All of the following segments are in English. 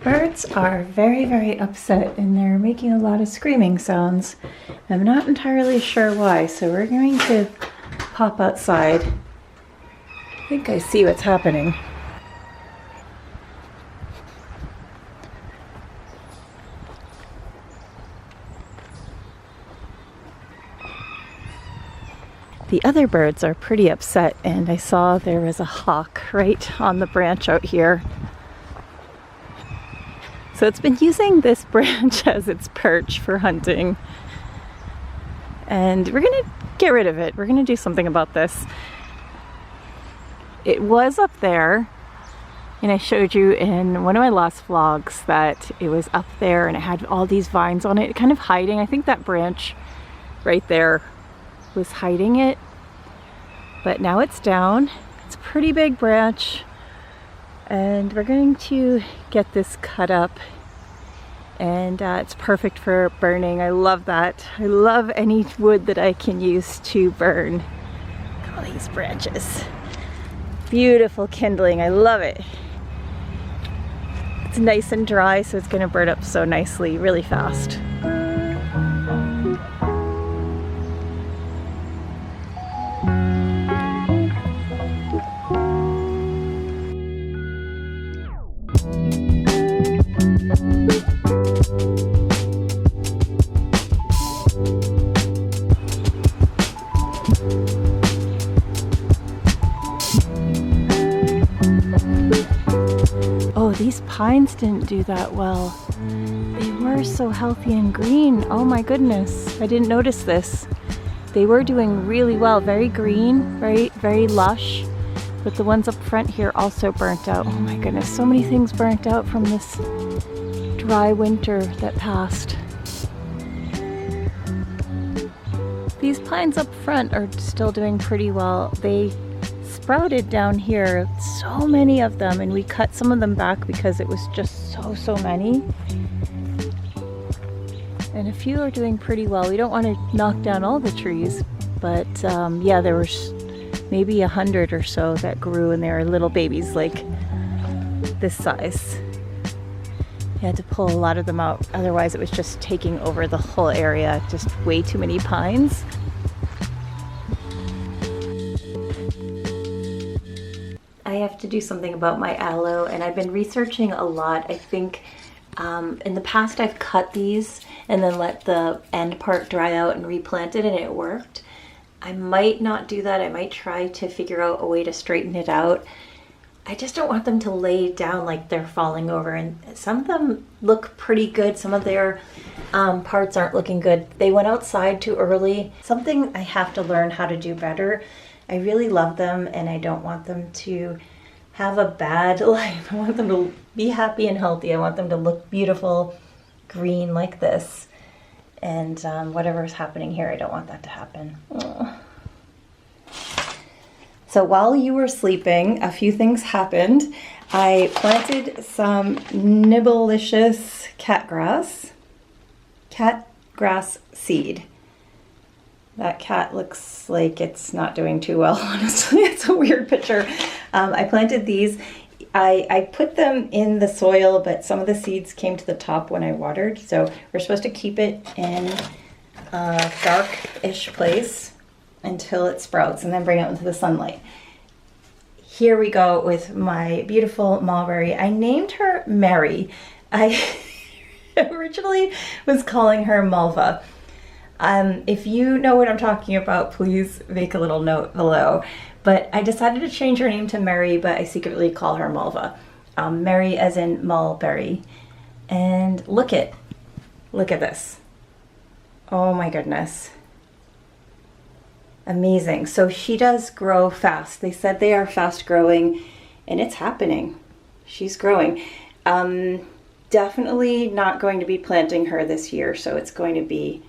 Birds are very, very upset and they're making a lot of screaming sounds. I'm not entirely sure why, so we're going to pop outside. I think I see what's happening. The other birds are pretty upset, and I saw there was a hawk right on the branch out here. So it's been using this branch as its perch for hunting. And we're gonna get rid of it. We're gonna do something about this. It was up there, and I showed you in one of my last vlogs that it was up there and it had all these vines on it, kind of hiding. I think that branch right there was hiding it, but now it's down. It's a pretty big branch, and we're going to get this cut up, and it's perfect for burning. I love that. I love any wood that I can use to burn. Look at all these branches. Beautiful kindling. I love it. It's nice and dry, so it's going to burn up so nicely, really fast. Oh, these pines didn't do that well. They were so healthy and green. Oh my goodness, I didn't notice this. They were doing really well, very green, very lush. But the ones up front here also burnt out. Oh my goodness, so many things burnt out from this dry winter that passed. These pines up front are still doing pretty well. They sprouted down here, so many of them, and we cut some of them back because it was just so many. And a few are doing pretty well. We don't want to knock down all the trees, but yeah, there was maybe 100 or so that grew, and they were little babies like this size. You had to pull a lot of them out, otherwise it was just taking over the whole area. Just way too many pines. I have to do something about my aloe, and I've been researching a lot. I think in the past I've cut these and then let the end part dry out and replanted, and it worked. I might not do that. I might try to figure out a way to straighten it out. I just don't want them to lay down like they're falling over, and some of them look pretty good. Some of their parts aren't looking good. They went outside too early. Something I have to learn how to do better. I really love them, and I don't want them to have a bad life. I want them to be happy and healthy. I want them to look beautiful, green like this. And whatever's happening here, I don't want that to happen. Ugh. So while you were sleeping, a few things happened. I planted some Nibblelicious catgrass seed. That cat looks like it's not doing too well, honestly. It's a weird picture. I planted these. I put them in the soil, but some of the seeds came to the top when I watered. So we're supposed to keep it in a dark-ish place until it sprouts and then bring it out into the sunlight. Here we go with my beautiful mulberry. I named her Mary. I originally was calling her Malva. If you know what I'm talking about, please make a little note below. But I decided to change her name to Mary, but I secretly call her Malva. Mary as in mulberry. And look at this. Oh my goodness. Amazing. So she does grow fast. They said they are fast growing, and it's happening. She's growing. Definitely not going to be planting her this year, so it's going to be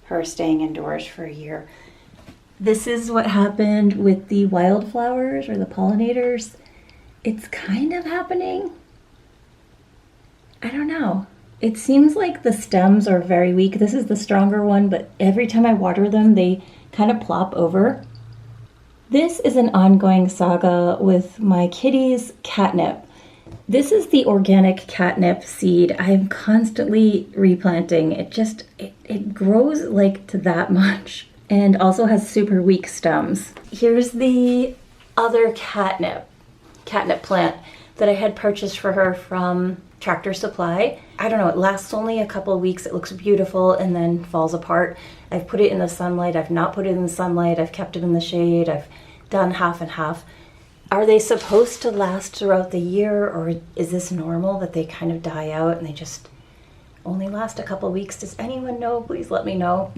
her staying indoors for a year. This is what happened with the wildflowers or the pollinators. It's kind of happening. I don't know. It seems like the stems are very weak. This is the stronger one, but every time I water them, they kind of plop over. This is an ongoing saga with my kitty's catnip. This is the organic catnip seed. I'm constantly replanting. It grows like to that much and also has super weak stems. Here's the other catnip plant that I had purchased for her from Tractor Supply. I don't know, it lasts only a couple of weeks. It looks beautiful and then falls apart. I've put it in the sunlight. I've not put it in the sunlight. I've kept it in the shade. I've done half and half. Are they supposed to last throughout the year, or is this normal that they kind of die out and they just only last a couple weeks? Does anyone know? Please let me know.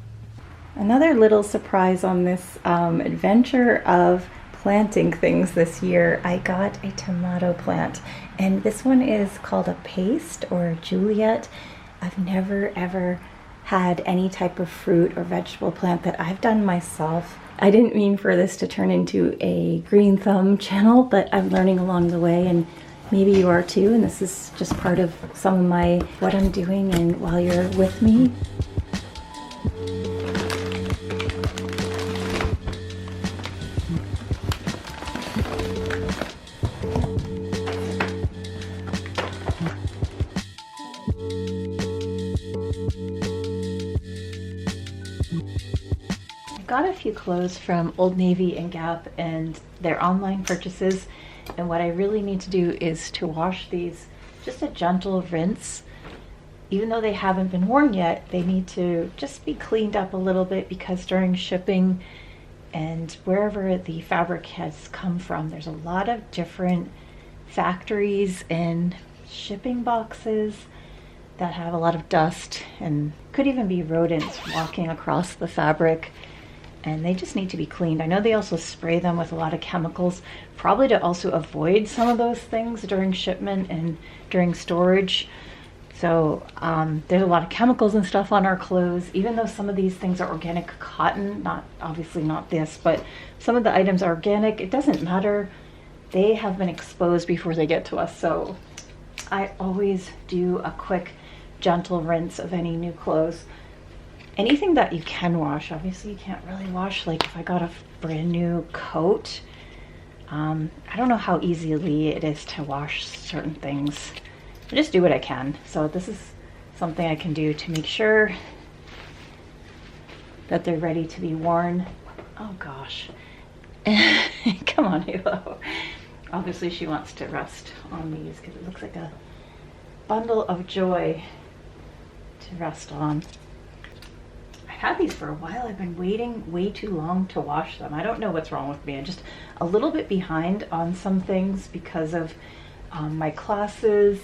Another little surprise on this adventure of planting things this year, I got a tomato plant, and this one is called a paste or a Juliet. I've never ever had any type of fruit or vegetable plant that I've done myself. I didn't mean for this to turn into a green thumb channel, but I'm learning along the way, and maybe you are too, and this is just part of some of my what I'm doing and while you're with me. Got a few clothes from Old Navy and Gap and their online purchases, and what I really need to do is to wash these, just a gentle rinse. Even though they haven't been worn yet, they need to just be cleaned up a little bit, because during shipping and wherever the fabric has come from, there's a lot of different factories and shipping boxes that have a lot of dust, and could even be rodents walking across the fabric, and they just need to be cleaned. I know they also spray them with a lot of chemicals, probably to also avoid some of those things during shipment and during storage. So there's a lot of chemicals and stuff on our clothes, even though some of these things are organic cotton, obviously not this, but some of the items are organic. It doesn't matter. They have been exposed before they get to us. So I always do a quick, gentle rinse of any new clothes. Anything that you can wash. Obviously you can't really wash, like if I got a brand new coat, I don't know how easily it is to wash certain things. I just do what I can. So this is something I can do to make sure that they're ready to be worn. Oh gosh. Come on, Halo. Obviously she wants to rest on these because it looks like a bundle of joy to rest on. Had these for a while. I've been waiting way too long to wash them. I don't know what's wrong with me. I'm just a little bit behind on some things because of my classes,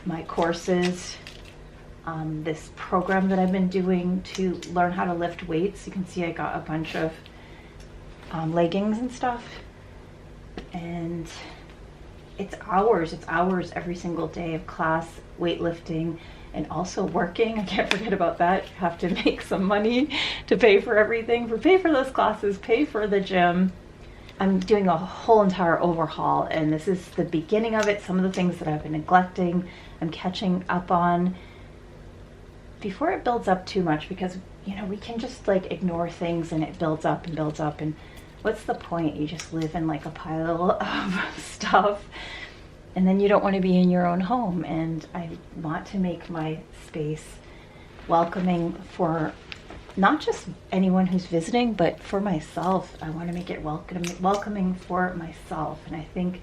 my courses, this program that I've been doing to learn how to lift weights. You can see I got a bunch of leggings and stuff, and it's hours every single day of class, weightlifting, and also working. I can't forget about that. You have to make some money to pay for everything, pay for those classes, pay for the gym. I'm doing a whole entire overhaul, and this is the beginning of it. Some of the things that I've been neglecting, I'm catching up on before it builds up too much, because you know, we can just like ignore things and it builds up, and what's the point? You just live in like a pile of stuff, and then you don't want to be in your own home. And I want to make my space welcoming for not just anyone who's visiting, but for myself. I want to make it welcoming for myself. And I think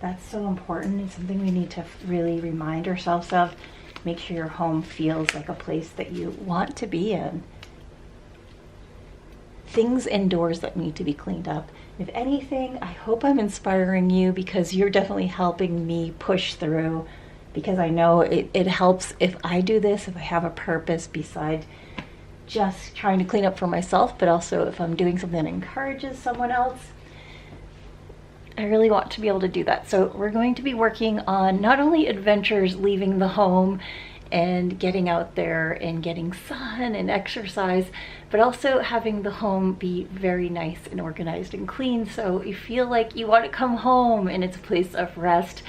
that's so important, and something we need to really remind ourselves of. Make sure your home feels like a place that you want to be in. Things indoors that need to be cleaned up. If anything, I hope I'm inspiring you, because you're definitely helping me push through, because I know it helps if I do this, if I have a purpose beside just trying to clean up for myself, but also if I'm doing something that encourages someone else. I really want to be able to do that. So we're going to be working on not only adventures leaving the home and getting out there and getting sun and exercise, but also having the home be very nice and organized and clean, so you feel like you want to come home and it's a place of rest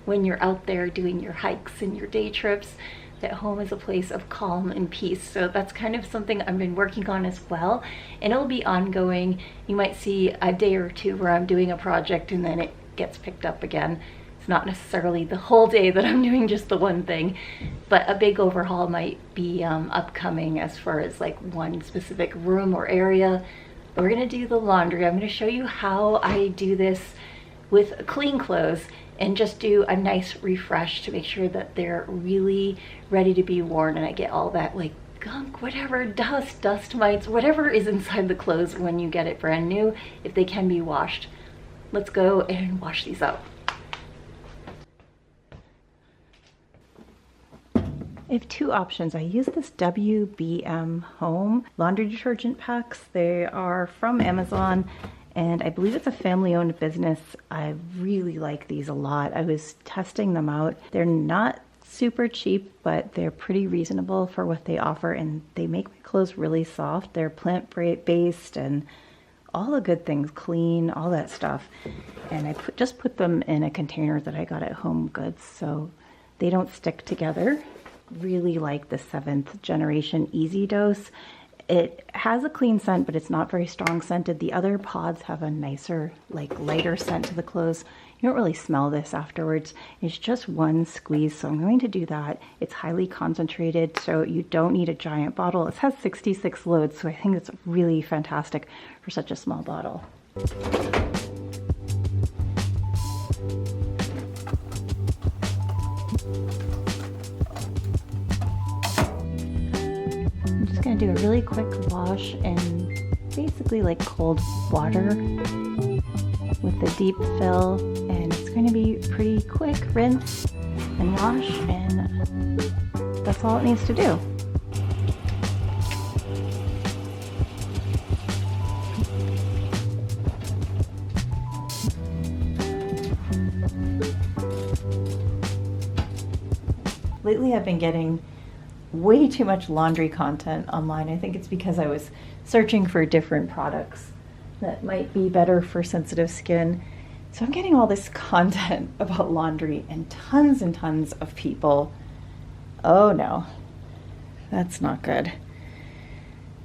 when you're out there doing your hikes and your day trips. That home is a place of calm and peace. So that's kind of something I've been working on as well, and it'll be ongoing. You might see a day or two where I'm doing a project and then it gets picked up again. It's not necessarily the whole day that I'm doing just the one thing, but a big overhaul might be upcoming as far as like one specific room or area. But we're gonna do the laundry. I'm gonna show you how I do this with clean clothes and just do a nice refresh to make sure that they're really ready to be worn and I get all that like gunk, whatever, dust mites, whatever is inside the clothes when you get it brand new, if they can be washed. Let's go and wash these out. I have two options. I use this WBM Home laundry detergent packs. They are from Amazon and I believe it's a family-owned business. I really like these a lot. I was testing them out. They're not super cheap, but they're pretty reasonable for what they offer, and they make my clothes really soft. They're plant-based and all the good things, clean, all that stuff. And I just put them in a container that I got at Home Goods so they don't stick together. Really like the 7th generation Easy Dose. It has a clean scent, but it's not very strong scented. The other pods have a nicer, like lighter scent to the clothes. You don't really smell this afterwards. It's just one squeeze, so I'm going to do that. It's highly concentrated, so you don't need a giant bottle. It has 66 loads, so I think it's really fantastic for such a small bottle. Going to do a really quick wash in basically like cold water with a deep fill, and it's going to be pretty quick rinse and wash, and that's all it needs to do. Lately I've been getting way too much laundry content online. I think it's because I was searching for different products that might be better for sensitive skin. So I'm getting all this content about laundry and tons of people. Oh no, that's not good.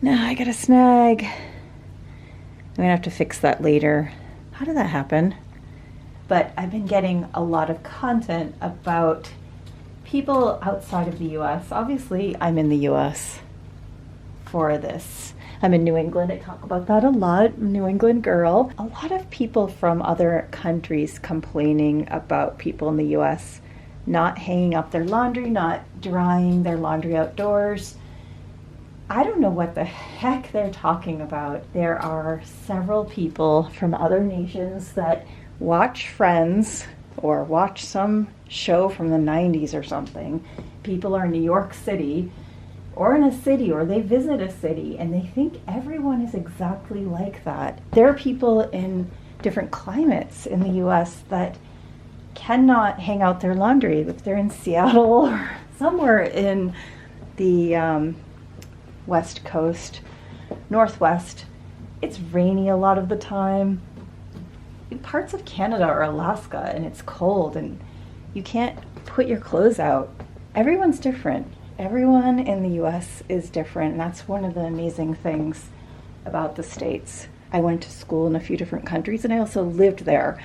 Now I got a snag. I'm gonna have to fix that later. How did that happen? But I've been getting a lot of content about people outside of the US. Obviously, I'm in the US for this. I'm in New England. I talk about that a lot. New England girl. A lot of people from other countries complaining about people in the US not hanging up their laundry, not drying their laundry outdoors. I don't know what the heck they're talking about. There are several people from other nations that watch Friends or watch some show from the 90s or something. People are in New York City or in a city, or they visit a city, and they think everyone is exactly like that. There are people in different climates in the US that cannot hang out their laundry. If they're in Seattle or somewhere in the West Coast, Northwest, it's rainy a lot of the time. Parts of Canada or Alaska, and it's cold and you can't put your clothes out. Everyone's different. Everyone in the US is different, and that's one of the amazing things about the States. I went to school in a few different countries and I also lived there.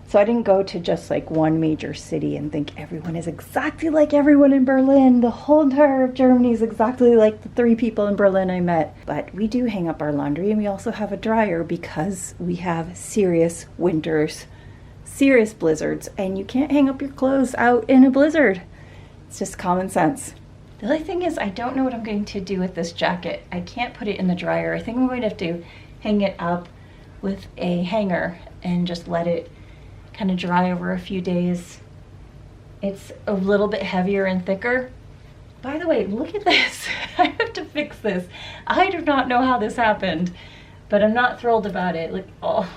So I didn't go to just like one major city and think everyone is exactly like everyone in Berlin. The whole entire of Germany is exactly like the 3 people in Berlin I met. But we do hang up our laundry, and we also have a dryer because we have serious winters, serious blizzards, and you can't hang up your clothes out in a blizzard. It's just common sense. The other thing is, I don't know what I'm going to do with this jacket. I can't put it in the dryer. I think I'm going to have to hang it up with a hanger and just let it kind of dry over a few days. It's a little bit heavier and thicker. By the way, look at this. I have to fix this. I do not know how this happened, but I'm not thrilled about it. Like, oh,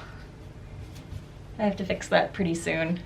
I have to fix that pretty soon.